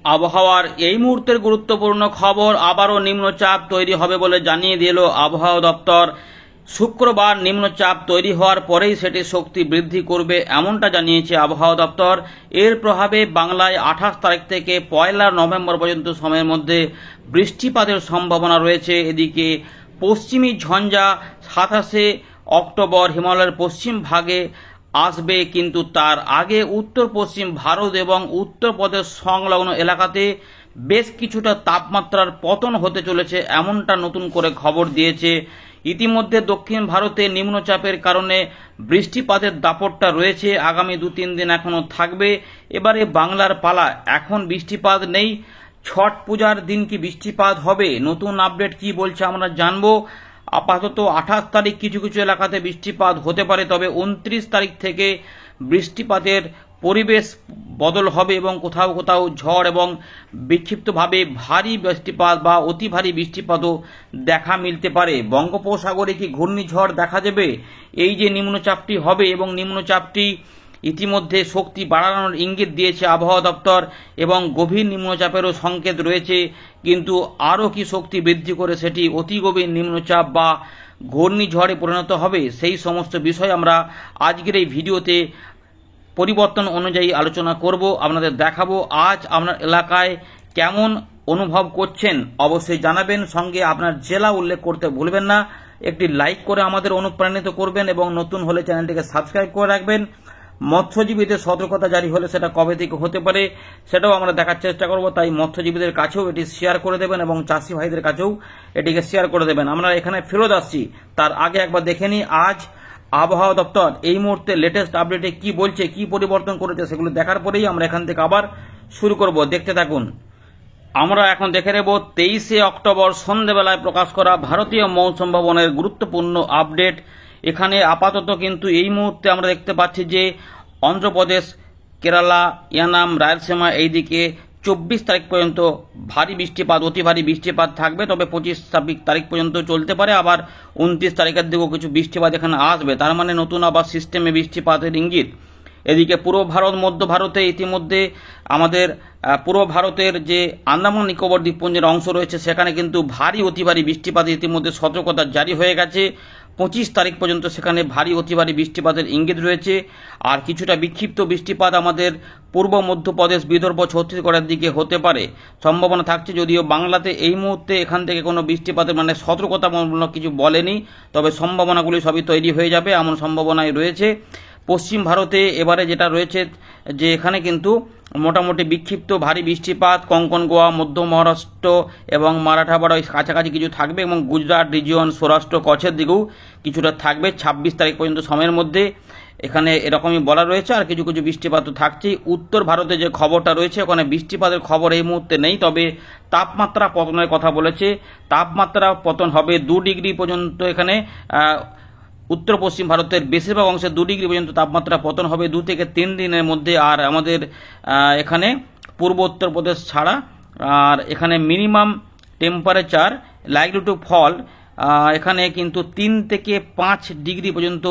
আবহাওয়ার এই মুহূর্তের গুরুত্বপূর্ণ খবর, আবারও নিম্নচাপ তৈরি হবে বলে জানিয়ে দিল আবহাওয়া দপ্তর। শুক্রবার নিম্নচাপ তৈরি হওয়ার পরেই সেটি শক্তি বৃদ্ধি করবে এমনটা জানিয়েছে আবহাওয়া দপ্তর। এর প্রভাবে বাংলায় 28 তারিখ থেকে 1 নভেম্বর পর্যন্ত সময়ের মধ্যে বৃষ্টিপাতের সম্ভাবনা রয়েছে। এদিকে পশ্চিমী ঝঞ্ঝা 27 অক্টোবর হিমালয়ের পশ্চিম ভাগে আসবে, কিন্তু তার আগে উত্তর পশ্চিম ভারত এবং উত্তরপ্রদেশ সংলগ্ন এলাকাতে বেশ কিছুটা তাপমাত্রার পতন হতে চলেছে এমনটা নতুন করে খবর দিয়েছে। ইতিমধ্যে দক্ষিণ ভারতে নিম্নচাপের কারণে বৃষ্টিপাতের দাপটটা রয়েছে, আগামী 2-3 দিন এখনো থাকবে। এবারে বাংলার পালা, এখন বৃষ্টিপাত নেই। ছট পূজার দিন কি বৃষ্টিপাত হবে? নতুন আপডেট কি বলছে আমরা জানবো। আপাতত 28 তারিখ কিছু কিছু এলাকাতে বৃষ্টিপাত হতে পারে, তবে 29 তারিখ থেকে বৃষ্টিপাতের পরিবেশ বদল হবে এবং কোথাও কোথাও ঝড় এবং বিক্ষিপ্তভাবে ভারী বৃষ্টিপাত বা অতি ভারী বৃষ্টিপাতও দেখা মিলতে পারে। বঙ্গোপসাগরে কি ঘূর্ণিঝড় দেখা যাবে? এই যে নিম্নচাপটি হবে এবং নিম্নচাপটি ইতিমধ্যে শক্তি বাড়ানোর ইঙ্গিত দিয়েছে আবহাওয়া দপ্তর এবং গভীর নিম্নচাপেরও সংকেত রয়েছে, কিন্তু আরও কি শক্তি বৃদ্ধি করে সেটি অতি গভীর নিম্নচাপ বা ঘূর্ণিঝড়ে পরিণত হবে, সেই সমস্ত বিষয় আমরা আজকের এই ভিডিওতে পরিবর্তন অনুযায়ী আলোচনা করব, আপনাদের দেখাবো। আজ আপনার এলাকায় কেমন অনুভব করছেন অবশ্যই জানাবেন, সঙ্গে আপনার জেলা উল্লেখ করতে ভুলবেন না। একটি লাইক করে আমাদের অনুপ্রাণিত করবেন এবং নতুন হলে চ্যানেলটিকে সাবস্ক্রাইব করে রাখবেন। মৎস্যজীবীদের সতর্কতা জারি হলে সেটা কবে থেকে হতে পারে সেটাও আমরা দেখার চেষ্টা করব, তাই মৎস্যজীবীদের কাছেও এটি শেয়ার করে দেবেন এবং চাষি ভাইদের কাছেও এটিকে শেয়ার করে দেবেন। আমরা এখানে ফেরত আসছি, তার আগে একবার দেখে নিই আজ আবহাওয়া দপ্তর এই মুহূর্তে লেটেস্ট আপডেটে কি বলছে, কি পরিবর্তন করেছে, সেগুলো দেখার পরেই আমরা এখান থেকে আবার শুরু করব। দেখতে থাকুন। আমরা এখন দেখে নেব 23 অক্টোবর সন্ধ্যেবেলায় প্রকাশ করা ভারতীয় মৌসুম ভবনের গুরুত্বপূর্ণ আপডেট। এখানে আপাতত কিন্তু এই মুহূর্তে আমরা দেখতে পাচ্ছি যে অন্ধ্রপ্রদেশ, কেরালা, ইয়ানাম, রায়লসীমা এইদিকে 24 তারিখ পর্যন্ত ভারী বৃষ্টিপাত, অতি ভারী বৃষ্টিপাত থাকবে, তবে 25-26 তারিখ পর্যন্ত চলতে পারে। আবার 29 তারিখের দিকেও কিছু বৃষ্টিপাত এখানে আসবে, তার মানে নতুন আবার সিস্টেমে বৃষ্টিপাতের ইঙ্গিত। এদিকে পূর্ব ভারত, মধ্য ভারতে ইতিমধ্যে আমাদের পূর্ব ভারতের যে আন্দামান নিকোবর দ্বীপপুঞ্জের অংশ রয়েছে সেখানে কিন্তু ভারী অতি ভারী বৃষ্টিপাত ইতিমধ্যে সতর্কতা জারি হয়ে গেছে। 25 তারিখ পর্যন্ত সেখানে ভারী অতি ভারী বৃষ্টিপাতের ইঙ্গিত রয়েছে। আর কিছুটা বিক্ষিপ্ত বৃষ্টিপাত আমাদের পূর্ব মধ্যপ্রদেশ, বিদর্ভ, ছত্তিশগড়ের দিকে হতে পারে সম্ভাবনা থাকছে, যদিও বাংলাতে এই মুহূর্তে এখান থেকে কোনো বৃষ্টিপাতের মানে সতর্কতামূলক কিছু বলেনি, তবে সম্ভাবনাগুলি সবই তৈরি হয়ে যাবে এমন সম্ভাবনাই রয়েছে। পশ্চিম ভারতে এবারে যেটা রয়েছে যে এখানে কিন্তু মোটামুটি বিক্ষিপ্ত ভারী বৃষ্টিপাত কোঙ্কন, গোয়া, মধ্য মহারাষ্ট্র এবং মারাঠাওয়াড়া কাছাকাছি কিছু থাকবে এবং গুজরাট রিজিয়ন, সৌরাষ্ট্র, কচ্ছের দিকেও কিছুটা থাকবে 26 তারিখ পর্যন্ত সময়ের মধ্যে। এখানে এরকমই বলা রয়েছে, আর কিছু কিছু বৃষ্টিপাত তো থাকছেই। উত্তর ভারতে যে খবরটা রয়েছে ওখানে বৃষ্টিপাতের খবর এই মুহূর্তে নেই, তবে তাপমাত্রা পতনের কথা বলেছে। তাপমাত্রা পতন হবে 2 ডিগ্রি পর্যন্ত। এখানে উত্তর পশ্চিম ভারতের বেশিরভাগ অংশে 2 ডিগ্রি পর্যন্ত তাপমাত্রা পতন হবে 2 থেকে 3 দিনের মধ্যে। আর আমাদের এখানে পূর্ব উত্তরপ্রদেশ ছাড়া আর এখানে minimum temperature likely to fall এখানে কিন্তু 3 থেকে 5 ডিগ্রি পর্যন্ত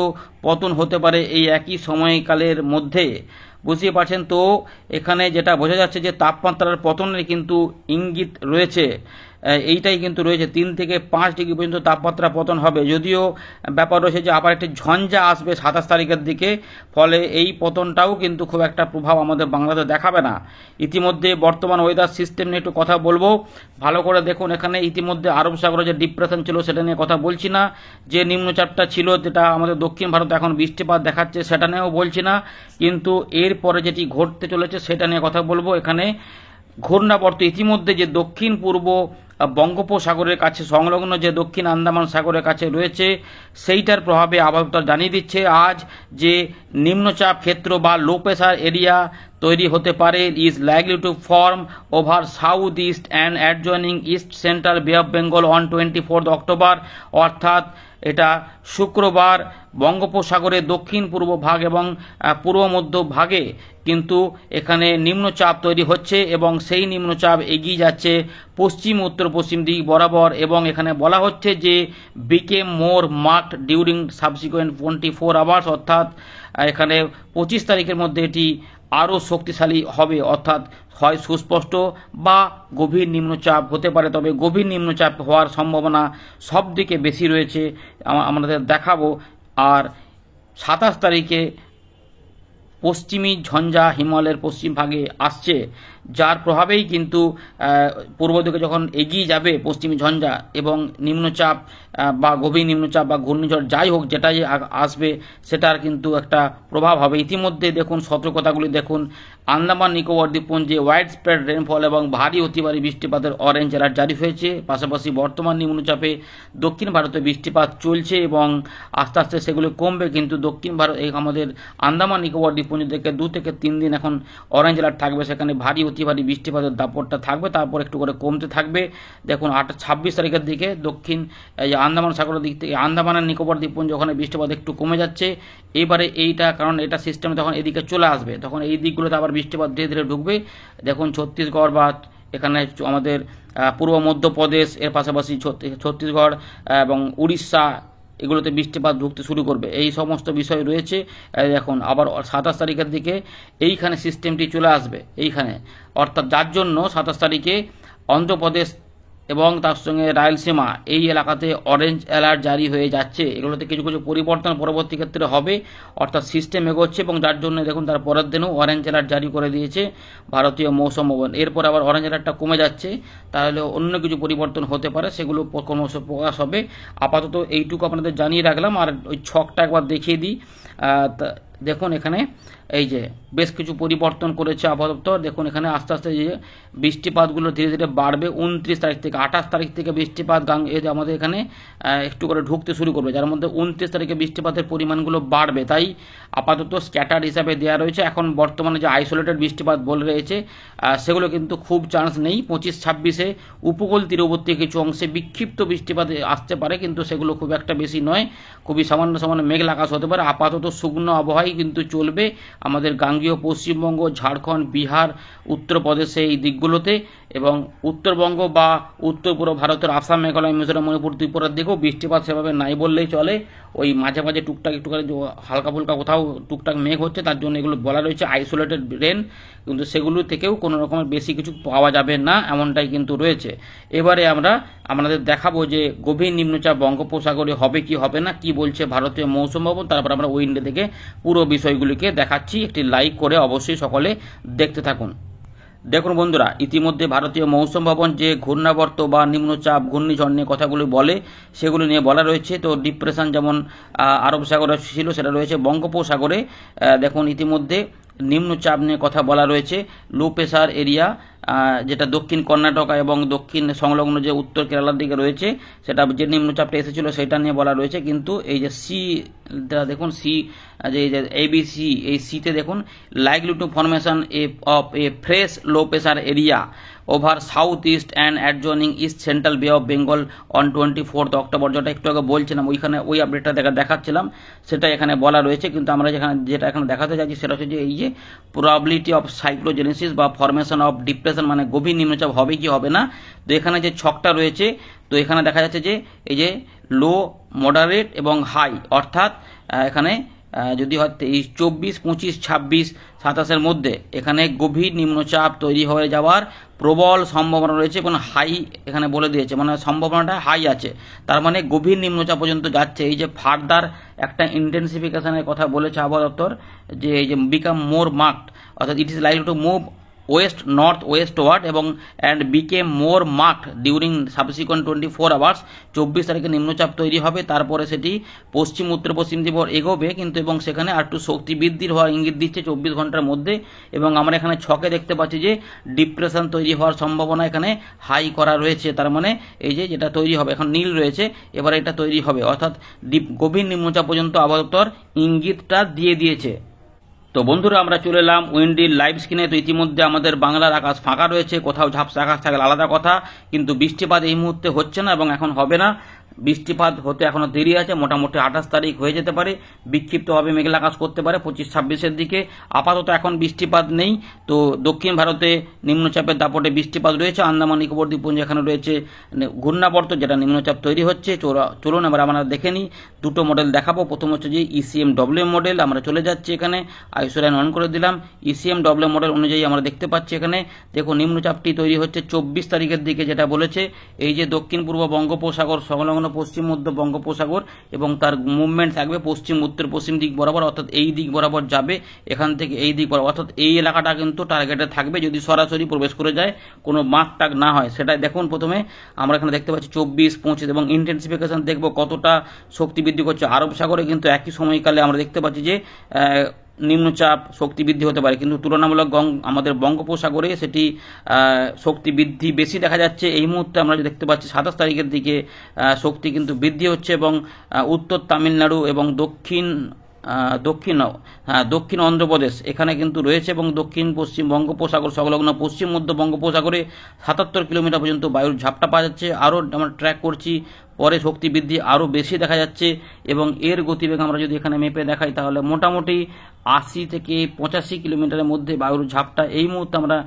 পতন হতে পারে এই একই সময়কালের মধ্যে। বুঝতে পারছেন তো, এখানে যেটা বোঝা যাচ্ছে যে তাপমাত্রার পতনের কিন্তু ইঙ্গিত রয়েছে, এইটাই কিন্তু রয়েছে 3 থেকে 5 ডিগ্রি পর্যন্ত তাপমাত্রা পতন হবে। যদিও ব্যাপার রয়েছে যে আবার একটি ঝঞ্ঝা আসবে 27 তারিখের দিকে, ফলে এই পতনটাও কিন্তু খুব একটা প্রভাব আমাদের বাংলাতে দেখাবে না। ইতিমধ্যে বর্তমান ওয়েদার সিস্টেম নিয়ে একটু কথা বলবো, ভালো করে দেখুন। এখানে ইতিমধ্যে আরব সাগরে যে ডিপ্রেশন ছিল সেটা নিয়ে কথা বলছি না, যে নিম্নচাপটা ছিল যেটা আমাদের দক্ষিণ ভারতে এখন বৃষ্টিপাত দেখাচ্ছে সেটা নিয়েও বলছি না, কিন্তু এরপরে যেটি ঘটতে চলেছে সেটা নিয়ে কথা বলবো। এখানে ঘূর্ণাবর্ত ইতিমধ্যে যে দক্ষিণ পূর্ব বঙ্গোপসাগরের কাছে সংলগ্ন যে দক্ষিণ আন্দামান সাগরের কাছে রয়েছে সেইটার প্রভাবে আবহাওয়া দপ্তর জানিয়ে দিচ্ছে আজ যে নিম্নচাপ ক্ষেত্র বা লো প্রেসার এরিয়া তৈরি হতে পারে is likely to form over south east and adjoining east central বে অফ বেঙ্গল অন 24 অক্টোবর, অর্থাৎ এটা শুক্রবার বঙ্গোপসাগরের দক্ষিণ পূর্ব ভাগ এবং পূর্ব মধ্য ভাগে কিন্তু এখানে নিম্নচাপ তৈরি হচ্ছে এবং সেই নিম্নচাপ এগিয়ে যাচ্ছে পশ্চিম উত্তর পশ্চিম দিক বরাবর। এবং এখানে বলা হচ্ছে যে became more marked during subsequent 24 hours, অর্থাৎ এখানে 25 তারিখের মধ্যে এটি আরও শক্তিশালী হবে, অর্থাৎ হয় সুস্পষ্ট বা গভীর নিম্নচাপ হতে পারে। তবে গভীর নিম্নচাপ হওয়ার সম্ভাবনা সব দিকে বেশি রয়েছে, আমাদের দেখাবো। আর 27 তারিখে পশ্চিমী ঝঞ্ঝা হিমালয়ের পশ্চিম ভাগে আসছে, যার প্রভাবেই কিন্তু পূর্ব দিকে যখন এগিয়ে যাবে পশ্চিমী ঝঞ্ঝা এবং নিম্নচাপ বা গভীর নিম্নচাপ বা ঘূর্ণিঝড় যাই হোক যেটাই আসবে সেটার কিন্তু একটা প্রভাব হবে। ইতিমধ্যে দেখুন সতর্কতাগুলি দেখুন, আন্দামান নিকোবর দ্বীপপুঞ্জে ওয়াইড স্প্রেড রেনফল এবং ভারী অতি ভারী বৃষ্টিপাতের অরেঞ্জ অ্যালার্ট জারি হয়েছে। পাশাপাশি বর্তমান নিম্নচাপে দক্ষিণ ভারতে বৃষ্টিপাত চলছে এবং আস্তে আস্তে সেগুলো কমবে, কিন্তু দক্ষিণ ভারত এই আমাদের আন্দামান নিকোবর দ্বীপপুঞ্জ থেকে 2 থেকে 3 দিন এখন অরেঞ্জ অ্যালার্ট থাকবে, সেখানে ভারী অতি ভারী বৃষ্টিপাতের দাপটটা থাকবে, তারপর একটু করে কমতে থাকবে। দেখুন 26 তারিখের দিকে দক্ষিণ আন্দামান সাগরের দিক থেকে আন্দামানের নিকোবর দ্বীপপুঞ্জ ওখানে বৃষ্টিপাত একটু কমে যাচ্ছে। এবারে এইটা কারণ এটা সিস্টেম তখন এদিকে চলে আসবে, তখন এই দিকগুলোতে আবার বৃষ্টিপাত ধীরে ধীরে ঢুকবে। দেখুন ছত্তিশগড় বা এখানে আমাদের পূর্ব মধ্যপ্রদেশ, এর পাশাপাশি ছত্তিশগড় এবং উড়িষ্যা, এগুলোতে বৃষ্টিপাত ঢুকতে শুরু করবে, এই সমস্ত বিষয় রয়েছে। এখন আবার 27 তারিখের দিকে এইখানে সিস্টেমটি চলে আসবে এইখানে, অর্থাৎ যার জন্য 27 তারিখে অন্ধ্রপ্রদেশ এবং তার সঙ্গে রায়লসীমা এই এলাকাতে অরেঞ্জ অ্যালার্ট জারি হয়ে যাচ্ছে। এগুলোতে কিছু কিছু পরিবর্তন পরবর্তী ক্ষেত্রে হবে, অর্থাৎ সিস্টেম এগোচ্ছে এবং যার জন্য দেখুন তার পরের দিনও অরেঞ্জ অ্যালার্ট জারি করে দিয়েছে ভারতীয় মৌসুম ভবন। এরপর আবার অরেঞ্জ অ্যালার্টটা কমে যাচ্ছে, তাহলে অন্য কিছু পরিবর্তন হতে পারে, সেগুলো ক্রমশ প্রকাশ হবে। আপাতত এইটুকু আপনাদের জানিয়ে রাখলাম। আর ওই ছকটা একবার দেখিয়ে দিই। দেখুন এখানে এই যে বেশ কিছু পরিবর্তন করেছে আপাতত। দেখুন এখানে আস্তে আস্তে যে বৃষ্টিপাতগুলো ধীরে ধীরে বাড়বে। 29 তারিখ থেকে 28 তারিখ থেকে বৃষ্টিপাত আমাদের এখানে একটু করে ঢুকতে শুরু করবে, যার মধ্যে 29 তারিখে বৃষ্টিপাতের পরিমাণগুলো বাড়বে। তাই আপাতত স্ক্যাটার হিসাবে দেওয়া রয়েছে। এখন বর্তমানে যে আইসোলেটেড বৃষ্টিপাত বলে রয়েছে সেগুলো কিন্তু খুব চান্স নেই। 25-26-এ উপকূল তীরবর্তী কিছু অংশে বিক্ষিপ্ত বৃষ্টিপাত আসতে পারে, কিন্তু সেগুলো খুব একটা বেশি নয়, খুবই সামান্য সামান্য মেঘলা আকাশ হতে পারে। আপাতত শুকনো আবহাওয়াই কিন্তু চলবে আমাদের গাঙ্গেয় পশ্চিমবঙ্গ, ঝাড়খণ্ড, বিহার, উত্তরপ্রদেশে এই দিকগুলোতে, এবং উত্তরবঙ্গ বা উত্তর পূর্ব ভারতের আসাম, মেঘালয়, মিজোরাম, মণিপুর, ত্রিপুরার দিকেও বৃষ্টিপাত সেভাবে নাই বললেই চলে। ওই মাঝে মাঝে টুকটাক একটু করে হালকা ফুলকা কোথাও টুকটাক মেঘ হচ্ছে, তার জন্য এগুলো বলা রয়েছে আইসোলেটেড রেন, কিন্তু সেগুলো থেকেও কোনো রকমের বেশি কিছু পাওয়া যাবে না, এমনটাই কিন্তু রয়েছে। এবারে আমরা আপনাদের দেখাবো যে গভীর নিম্নচাপ বঙ্গোপসাগরে হবে কি হবে না, কি বলছে ভারতীয় মৌসুম ভবন। তারপর আমরা উইন্ডো থেকে পুরো বিষয়গুলিকে দেখাচ্ছি। একটি লাইক করে অবশ্যই সকলে দেখতে থাকুন। দেখুন বন্ধুরা, ইতিমধ্যে ভারতীয় মৌসুম ভবন যে ঘূর্ণাবর্ত বা নিম্নচাপ ঘূর্ণিঝড় নিয়ে কথাগুলি বলে সেগুলি নিয়ে বলা রয়েছে। তো ডিপ্রেশন যেমন আরব সাগরে ছিল সেটা রয়েছে বঙ্গোপসাগরে। দেখুন ইতিমধ্যে নিম্নচাপ নিয়ে কথা বলা রয়েছে। লো প্রেসার এরিয়া যেটা দক্ষিণ কর্ণাটক এবং দক্ষিণ সংলগ্ন যে উত্তর কেরালার দিকে রয়েছে, সেটা যে নিম্নচাপটা এসেছিল সেটা নিয়ে বলা রয়েছে। কিন্তু এই যে সি দেখুন, সি যে এবিসি, এই সিতে দেখুন likely to formation of A fresh low pressure area over south east and adjoining east central বে অফ বেঙ্গল অন 24 অক্টোবর, যেটা একটু আগে বলছিলাম, ওইখানে ওই আপডেটটা দেখাচ্ছিলাম, সেটা এখানে বলা রয়েছে। কিন্তু আমরা যেটা এখানে দেখাতে চাইছি সেটা হচ্ছে যে এই যে প্রবাবিলিটি অফ সাইক্লোজেনেসিস বা ফরমেশন অফ ডিপ্রেশন, মানে গভীর নিম্নচাপ হবে কি হবে না। তো এখানে যে ছকটা রয়েছে, তো এখানে দেখা যাচ্ছে যে এই যে লো, মডারেট এবং হাই, অর্থাৎ এখানে যদি হয় 24, 25, 26, 27-এর মধ্যে এখানে গভীর নিম্নচাপ তৈরি হয়ে যাওয়ার প্রবল সম্ভাবনা রয়েছে এবং হাই এখানে বলে দিয়েছে, মানে সম্ভাবনাটা হাই আছে, তার মানে গভীর নিম্নচাপ পর্যন্ত যাচ্ছে। এই যে ফার্দার একটা ইন্টেন্সিফিকেশনের কথা বলেছে আবহাওয়া দপ্তর, যে এই যে বিকাম মোর মার্কড, অর্থাৎ it is likely to move west north westward এবং and became more marked during subsequent 24 hours. 24 তারিখে নিম্নচাপ তৈরি হবে, তারপরে সেটি পশ্চিম উত্তর পশ্চিম দিকে এগোবে, কিন্তু এবং সেখানে আর একটু শক্তি বৃদ্ধির হওয়ার ইঙ্গিত দিচ্ছে 24 ঘন্টার মধ্যে। এবং আমরা এখানে ছকে দেখতে পাচ্ছি যে ডিপ্রেশন তৈরি হওয়ার সম্ভাবনা এখানে হাই করা রয়েছে, তার মানে এই যে যেটা তৈরি হবে এখন নীল রয়েছে, এবার এটা তৈরি হবে, অর্থাৎ গভীর নিম্নচাপ পর্যন্ত আবহাওয়া দপ্তর ইঙ্গিতটা দিয়ে দিয়েছে। তো বন্ধুরা, আমরা চলে এলাম উইন্ডির লাইভ স্ক্রিনে। তো ইতিমধ্যে আমাদের বাংলার আকাশ ফাঁকা রয়েছে, কোথাও ঝাপসা আকাশ থাকলে আলাদা কথা, কিন্তু বৃষ্টিপাত এই মুহূর্তে হচ্ছে না এবং এখন হবে না। বৃষ্টিপাত হতে এখনো দেরি আছে, মোটামুটি 28 তারিখ হয়ে যেতে পারে, বিক্ষিপ্তভাবে মেঘলা আকাশ করতে পারে 25-26-এর দিকে। আপাতত এখন বৃষ্টিপাত নেই। তো দক্ষিণ ভারতে নিম্নচাপের দাপটে বৃষ্টিপাত রয়েছে, আন্দামান নিকোবর দ্বীপপুঞ্জ এখানে রয়েছে ঘূর্ণাবর্ত, যেটা নিম্নচাপ তৈরি হচ্ছে। চলুন এবার আমরা দেখে নিই, দুটো মডেল দেখাবো। প্রথম হচ্ছে যে ECMWM মডেল, আমরা চলে যাচ্ছি এখানে আইসোলাইন অন করে দিলাম। ECMW মডেল অনুযায়ী আমরা দেখতে পাচ্ছি এখানে দেখো নিম্নচাপটি তৈরি হচ্ছে 24 তারিখের দিকে, যেটা বলেছে এই যে দক্ষিণ পূর্ব বঙ্গোপসাগর সংলগ্ন পশ্চিম মধ্য বঙ্গোপসাগর এবং তার মুভমেন্ট থাকবে পশ্চিম উত্তর পশ্চিম দিক বরাবর, অর্থাৎ এই দিক বরাবর যাবে, এখান থেকে এই দিক বরাবর, অর্থাৎ এই এলাকাটা কিন্তু টার্গেটে থাকবে যদি সরাসরি প্রবেশ করে যায়, কোনো মাঠ টাক না হয়। সেটাই দেখুন প্রথমে আমরা এখানে দেখতে পাচ্ছি 24, 25 এবং ইন্টেন্সিফিকেশন দেখবো কতটা শক্তি বৃদ্ধি করছে। আরব সাগরে কিন্তু একই সময়কালে আমরা দেখতে পাচ্ছি যে নিম্নচাপ শক্তি বৃদ্ধি হতে পারে, কিন্তু তুলনামূলক আমাদের বঙ্গোপসাগরে সেটি শক্তি বৃদ্ধি বেশি দেখা যাচ্ছে। এই মুহূর্তে আমরা যে দেখতে পাচ্ছি 27 তারিখের দিকে শক্তি কিন্তু বৃদ্ধি হচ্ছে এবং উত্তর তামিলনাড়ু এবং দক্ষিণ অন্ধ্রপ্রদেশ এখানে কিন্তু রয়েছে এবং দক্ষিণ পশ্চিম বঙ্গোপসাগর সংলগ্ন পশ্চিম মধ্য বঙ্গোপসাগরে 77 কিলোমিটার পর্যন্ত বায়ুর ঝাপটা পাওয়া যাচ্ছে। আরও আমরা ট্র্যাক করছি, পরে শক্তি বৃদ্ধি আরও বেশি দেখা যাচ্ছে এবং এর গতিবেগ আমরা যদি এখানে মেপে দেখাই তাহলে মোটামুটি 80 থেকে 85 কিলোমিটারের মধ্যে বায়ুর ঝাপটা এই মুহূর্তে আমরা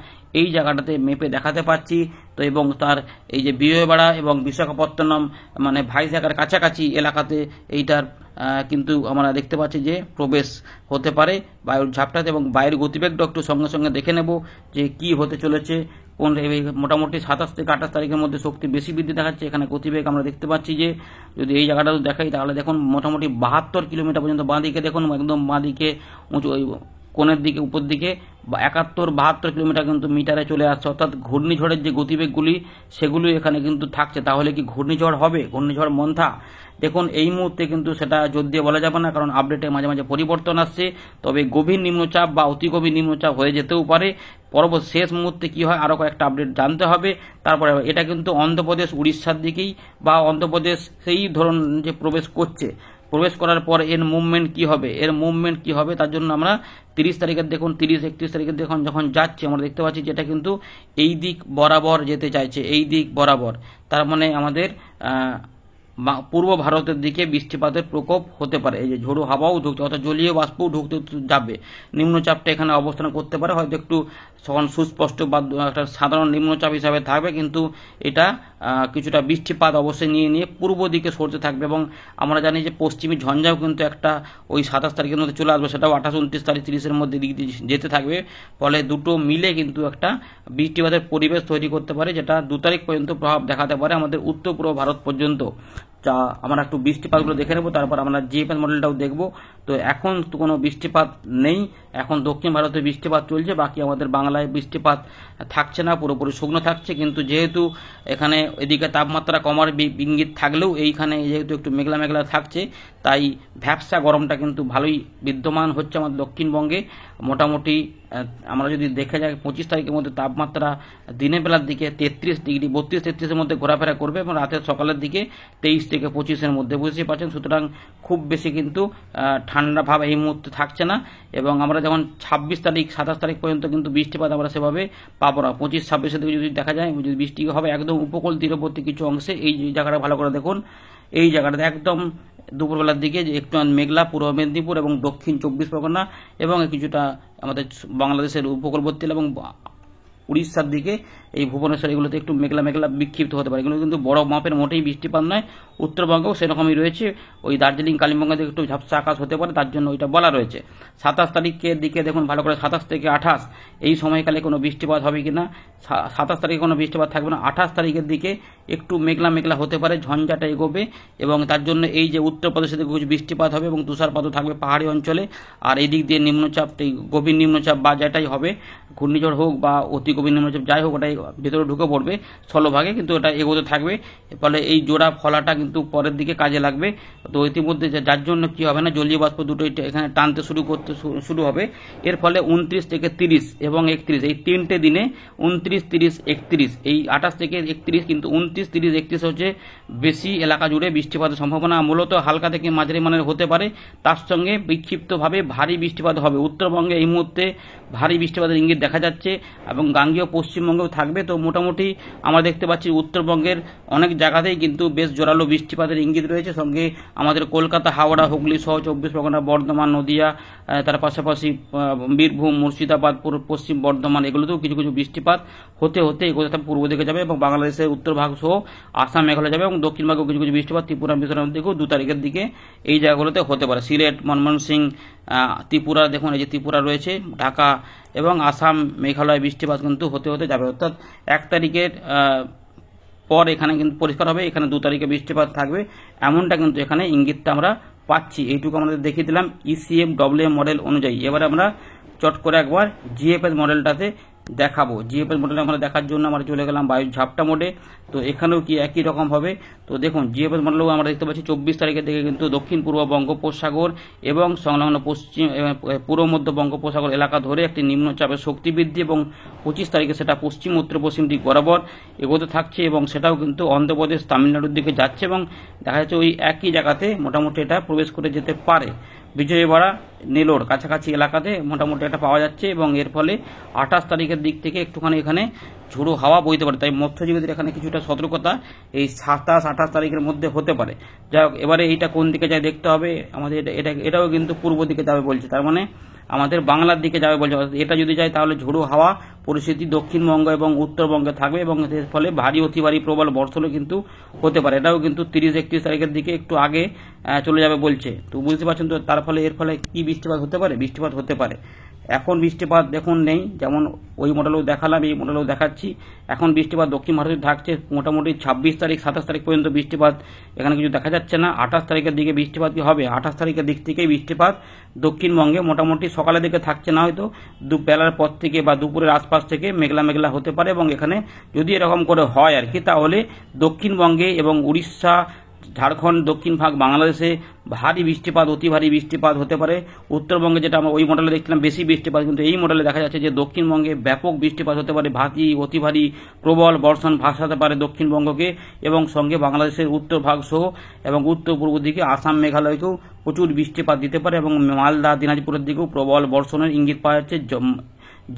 এই জায়গাটাতে মেপে দেখাতে পাচ্ছি। তো এবং তার এই যে বিজয়বাড়া এবং বিশাখাপত্তনম মানে ভাইজ্যাগের কাছাকাছি এলাকাতে এইটার কিন্তু আমরা দেখতে পাচ্ছি যে প্রবেশ হতে পারে বায়ুর ঝাপটাতে, এবং বায়ুর গতিবেগটা একটু সঙ্গে সঙ্গে দেখে নেব যে কি হতে চলেছে। কোন মোটামুটি 27 থেকে 28 তারিখের মধ্যে শক্তি বেশি বৃদ্ধি দেখাচ্ছে। এখানে গতিবেগ আমরা দেখতে পাচ্ছি যে যদি এই জায়গাটা দেখাই তাহলে দেখুন মোটামুটি 72 কিলোমিটার পর্যন্ত বাঁ দিকে দেখুন, একদম বাঁ দিকে উঁচু কোণের দিকে উপর দিকে 71-72 কিলোমিটার কিন্তু মিটারে চলে আসছে, অর্থাৎ ঘূর্ণিঝড়ের যে গতিবেগগুলি সেগুলি এখানে কিন্তু থাকছে। তাহলে কি ঘূর্ণিঝড় হবে, ঘূর্ণিঝড় মন্থা? দেখুন এই মুহূর্তে কিন্তু সেটা জোর দিয়ে বলা যাবে না, কারণ আপডেটে মাঝে মাঝে পরিবর্তন আসছে। তবে গভীর নিম্নচাপ বা অতি গভীর নিম্নচাপ হয়ে যেতেও পারে। পরবর্তী শেষ মুহূর্তে কি হয় আরও কয়েকটা আপডেট জানতে হবে। তারপরে এটা কিন্তু অন্ধ্রপ্রদেশ উড়িষ্যার দিকেই বা অন্ধ্রপ্রদেশ সেই ধরুন যে প্রবেশ করছে, প্রবেশ করার পর এর মুভমেন্ট কি হবে তার জন্য আমরা 30 তারিখের দেখুন 30-31 তারিখের দেখুন যখন যাচ্ছে আমরা দেখতে পাচ্ছি যেটা কিন্তু এই দিক বরাবর যেতে চাইছে, এই দিক বরাবর। তার মানে আমাদের পূর্ব ভারতের দিকে বৃষ্টিপাতের প্রকোপ হতে পারে। এই যে ঝোড়ো হাওয়াও ঢুকছে, অর্থাৎ জলীয় বাষ্পও ঢুকতে যাবে। নিম্নচাপটা এখানে অবস্থান করতে পারে, হয়তো একটু তখন সুস্পষ্ট বা একটা সাধারণ নিম্নচাপ হিসাবে থাকবে, কিন্তু এটা কিছুটা বৃষ্টিপাত অবশ্যই নিয়ে পূর্ব দিকে সরতে থাকবে। এবং আমরা জানি যে পশ্চিমী ঝঞ্ঝাও কিন্তু একটা ওই 27 তারিখের মধ্যে চলে আসবে, সেটাও 28, 29 তারিখ 30-এর মধ্যে দিক দিয়ে যেতে থাকবে। ফলে দুটো মিলে কিন্তু একটা বৃষ্টিপাতের পরিবেশ তৈরি করতে পারে, যেটা 2 তারিখ পর্যন্ত প্রভাব দেখাতে পারে আমাদের উত্তর পূর্ব ভারত পর্যন্ত। যা আমরা একটু বৃষ্টিপাতগুলো দেখে নেব, তারপর আমরা জিএফএস মডেলটাও দেখব। তো এখন তো কোনো বৃষ্টিপাত নেই, এখন দক্ষিণ ভারতে বৃষ্টিপাত চলছে, বাকি আমাদের বাংলায় বৃষ্টিপাত থাকছে না, পুরোপুরি শুকনো থাকছে। কিন্তু যেহেতু এখানে এদিকে তাপমাত্রা কমার ইঙ্গিত থাকলেও এইখানে যেহেতু একটু মেঘলা মেঘলা থাকছে, তাই ভ্যাপসা গরমটা কিন্তু ভালোই বিদ্যমান হচ্ছে আমাদের দক্ষিণবঙ্গে। মোটামুটি আমরা যদি দেখে যাই 25 তারিখের মধ্যে তাপমাত্রা দিনের বেলার দিকে 33 ডিগ্রি 32-33-এর মধ্যে ঘোরাফেরা করবে এবং রাতের সকালের দিকে 23 থেকে 25-এর মধ্যে, বুঝতেই পারছেন। সুতরাং খুব বেশি কিন্তু ঠান্ডা ভাব এই মুহূর্তে থাকছে না। এবং আমরা যখন 26 তারিখ 27 তারিখ পর্যন্ত কিন্তু বৃষ্টিপাত আমরা সেভাবে পাবো না। 25-26-এর দিকে যদি দেখা যায় যদি বৃষ্টি হবে একদম উপকূল তীরবর্তী কিছু অংশে, এই জায়গাটা ভালো করে দেখুন, এই জায়গাটাতে একদম দুপুরবেলার দিকে যে একটু মেঘলা পূর্ব মেদিনীপুর এবং দক্ষিণ 24 পরগনা এবং কিছুটা আমাদের বাংলাদেশের উপকূলবর্তী এবং উড়িষ্যার দিকে এই ভুবনেশ্বর এগুলোতে একটু মেঘলা মেঘলা বিক্ষিপ্ত হতে পারে। এগুলো কিন্তু বড় মাপের মোটেই বৃষ্টিপাত নয়। উত্তরবঙ্গেও সেরকমই রয়েছে, ওই দার্জিলিং কালিম্পংয়ের দিকে একটু ঝাপসা আকাশ হতে পারে, তার জন্য ওইটা বলা রয়েছে। 27 তারিখের দিকে দেখুন ভালো করে, 27 থেকে 28 এই সময়কালে কোনো বৃষ্টিপাত হবে কিনা। 27 তারিখে কোনো বৃষ্টিপাত থাকবে না। 28 তারিখের দিকে একটু মেঘলা মেঘলা হতে পারে, ঝঞ্ঝাটা এগোবে এবং তার জন্য এই যে উত্তরপ্রদেশের দিকে কিছু বৃষ্টিপাত হবে এবং তুষারপাতও থাকবে পাহাড়ি অঞ্চলে। আর এই দিক দিয়ে নিম্নচাপ, গভীর নিম্নচাপ বা যেটাই হবে ঘূর্ণিঝড় হোক বা অতি গভীর নিম্নচাপ যাই হোক, ওটাই ভেতরে ঢুকে পড়বে স্থলভাগে, কিন্তু এটা এগোতে থাকবে। ফলে এই জোড়া ফলাটা কিন্তু পরের দিকে কাজে লাগবে। তো ইতিমধ্যে যার জন্য কি হবে না, জলীয় বাষ্প দুটো এখানে টানতে শুরু হবে। এর ফলে 29 থেকে 30 এবং 31 এই 3টে দিনে 29, 30, 31 এই 28 থেকে 31 কিন্তু 29, 30, 31 হচ্ছে বেশি এলাকা জুড়ে বৃষ্টিপাতের সম্ভাবনা। মূলত হালকা থেকে মাঝারি মানের হতে পারে, তার সঙ্গে বিক্ষিপ্তভাবে ভারী বৃষ্টিপাত হবে। উত্তরবঙ্গে এই মুহূর্তে ভারী বৃষ্টিপাতের ইঙ্গিত দেখা যাচ্ছে এবং গাঙ্গেয় পশ্চিমবঙ্গেও থাকবে। তো মোটামুটি আমরা দেখতে পাচ্ছি উত্তরবঙ্গের অনেক জায়গাতেই কিন্তু বেশ জোরালো বৃষ্টিপাতের ইঙ্গিত রয়েছে। সঙ্গে আমাদের কলকাতা, হাওড়া, হুগলি সহ 24 পরগনা, বর্ধমান, নদিয়া, তার পাশাপাশি বীরভূম, মুর্শিদাবাদ, পশ্চিম বর্ধমান এগুলোতেও কিছু কিছু বৃষ্টিপাত হতে হতে এগুলো পূর্ব দিকে যাবে এবং বাংলাদেশের উত্তর ভাগ সহ আসাম, মেঘালয় যাবে এবং দক্ষিণ ভাগেও কিছু কিছু বৃষ্টিপাত ত্রিপুরা, মিজোরাম দিকেও 2 তারিখের দিকে এই জায়গাগুলোতে হতে পারে। সিলেট, ময়মনসিং, ত্রিপুরা, দেখুন এই যে ত্রিপুরা রয়েছে, ঢাকা এবং আসাম, মেঘালয় বৃষ্টিপাত কিন্তু হতে হতে যাবে। অর্থাৎ 1 তারিখের পর এখানে কিন্তু পরিষ্কার হবে, এখানে 2 তারিখে বৃষ্টিপাত থাকবে, এমনটা কিন্তু এখানে ইঙ্গিতটা আমরা পাচ্ছি। এইটুকু আমাদের দেখিয়ে দিলাম ECM WM মডেল অনুযায়ী। এবারে আমরা চট করে একবার GFS মডেলটাতে দেখাবো। GFS মডেল আমরা দেখার জন্য আমরা চলে গেলাম বায়ু ঝাপটা মোডে। তো এখানেও কি একই রকম হবে। তো দেখুন GFS মডেলেও আমরা দেখতে পাচ্ছি 24 তারিখের দিকে কিন্তু দক্ষিণ পূর্ব বঙ্গোপসাগর এবং সংলগ্ন পশ্চিম পূর্ব মধ্য বঙ্গোপসাগর এলাকা ধরে একটি নিম্নচাপের শক্তি বৃদ্ধি এবং 25 তারিখে সেটা পশ্চিম উত্তর পশ্চিম দিক বরাবর এগোতে থাকছে এবং সেটাও কিন্তু অন্ধ্রপ্রদেশ, তামিলনাড়ুর দিকে যাচ্ছে এবং দেখা যাচ্ছে ওই একই জায়গাতে মোটামুটি এটা প্রবেশ করে যেতে পারে। বিজয়বাড়া, নেলোর কাছাকাছি এলাকাতে মোটামুটি এটা পাওয়া যাচ্ছে এবং এর ফলে 28 তারিখের দিক থেকে একটুখানি এখানে ঝোড়ো হাওয়া বইতে পারে। তাই মৎস্যজীবীদের এখানে কিছুটা সতর্কতা এই 27-28 তারিখের মধ্যে হতে পারে। যাই হোক, এবারে এইটা কোন দিকে যায় দেখতে হবে আমাদের। এটাও কিন্তু পূর্ব দিকে যাবে বলছে, তার মানে আমাদের বাংলার দিকে যাবে বলছে। এটা যদি যায় তাহলে ঝোড়ো হাওয়া পরিস্থিতি দক্ষিণবঙ্গ এবং উত্তরবঙ্গে থাকবে এবং এর ফলে ভারী অতি ভারী প্রবল বর্ষণও কিন্তু হতে পারে। এটাও কিন্তু 30-31 তারিখের দিকে একটু আগে চলে যাবে বলছে। তো বুঝতে পারছেন তো, তার ফলে এর ফলে কি বৃষ্টিপাত হতে পারে, বৃষ্টিপাত হতে পারে। এখন বৃষ্টিপাত দেখুন নেই, যেমন ওই মডেলেও দেখালাম, এই মডেলেও দেখাচ্ছি। এখন বৃষ্টিপাত দক্ষিণ ভারতে থাকছে মোটামুটি 26 তারিখ 27 তারিখ পর্যন্ত বৃষ্টিপাত এখানে কিছু দেখা যাচ্ছে না। 28 তারিখের দিকে বৃষ্টিপাত কি হবে, 28 তারিখের দিক থেকেই বৃষ্টিপাত দক্ষিণবঙ্গে মোটামুটি সকালের দিকে থাকছে না, হয়তো বেলার পর থেকে বা দুপুরের আশপাশ থেকে মেঘলা মেঘলা হতে পারে এবং এখানে যদি এরকম করে হয় আর কি, তাহলে দক্ষিণবঙ্গে এবং উড়িষ্যা, ঝাড়খণ্ড, দক্ষিণ ভাগ বাংলাদেশে ভারী বৃষ্টিপাত, অতি ভারী বৃষ্টিপাত হতে পারে। উত্তরবঙ্গে যেটা আমরা ওই মডেলে দেখছিলাম বেশি বৃষ্টিপাত, কিন্তু এই মডেলে দেখা যাচ্ছে যে দক্ষিণবঙ্গে ব্যাপক বৃষ্টিপাত হতে পারে, ভারী অতি ভারী প্রবল বর্ষণ ভাসাতে পারে দক্ষিণবঙ্গকে এবং সঙ্গে বাংলাদেশের উত্তর ভাগ সহ এবং উত্তর পূর্ব দিকে আসাম, মেঘালয়কেও প্রচুর বৃষ্টিপাত দিতে পারে এবং মালদা, দিনাজপুরের দিকেও প্রবল বর্ষণের ইঙ্গিত পাওয়া যাচ্ছে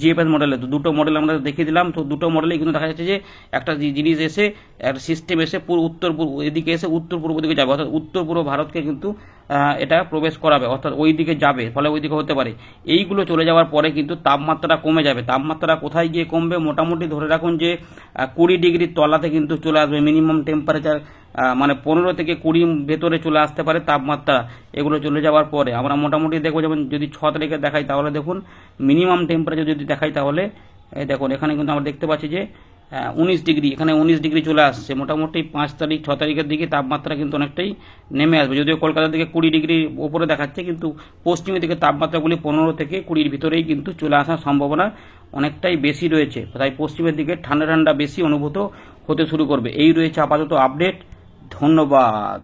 GFS মডেলে। তো দুটো মডেল আমরা দেখিয়ে দিলাম। তো দুটো মডেলেই কিন্তু দেখা যাচ্ছে যে একটা জিনিস এসে, একটা সিস্টেম এসে উত্তর পূর্ব এদিকে এসে উত্তর পূর্ব দিকে যাবে, অর্থাৎ উত্তর পূর্ব ভারতকে কিন্তু এটা প্রবেশ করাবে, অর্থাৎ ওই দিকে যাবে, ফলে ওই দিকে হতে পারে। এইগুলো চলে যাওয়ার পরে কিন্তু তাপমাত্রা কমে যাবে। তাপমাত্রা কোথায় গিয়ে কমবে, মোটামুটি ধরে রাখুন যে 20 ডিগ্রির তলাতে কিন্তু চলে আসবে। মিনিমাম টেম্পারেচার মানে 15 থেকে 20 ভেতরে চলে আসতে পারে তাপমাত্রা। এগুলো চলে যাওয়ার পরে আমরা মোটামুটি দেখবো, যেমন যদি 6 তারিখে দেখাই তাহলে দেখুন মিনিমাম টেম্পারেচার যদি দেখাই তাহলে দেখুন এখানে কিন্তু আমরা দেখতে পাচ্ছি যে 19 ডিগ্রি, এখানে 19 ডিগ্রি চলে আসছে। মোটামুটি 5 তারিখ 6 তারিখের দিকে তাপমাত্রা কিন্তু অনেকটাই নেমে আসবে। যদিও কলকাতার দিকে 20 ডিগ্রির উপরে দেখাচ্ছে, কিন্তু পশ্চিমের দিকে তাপমাত্রাগুলি 15 থেকে 20 ভিতরেই কিন্তু চলে আসার সম্ভাবনা অনেকটাই বেশি রয়েছে। তাই পশ্চিমের দিকে ঠান্ডা ঠান্ডা বেশি অনুভূত হতে শুরু করবে। এই রয়েছে আপাতত আপডেট। ধন্যবাদ।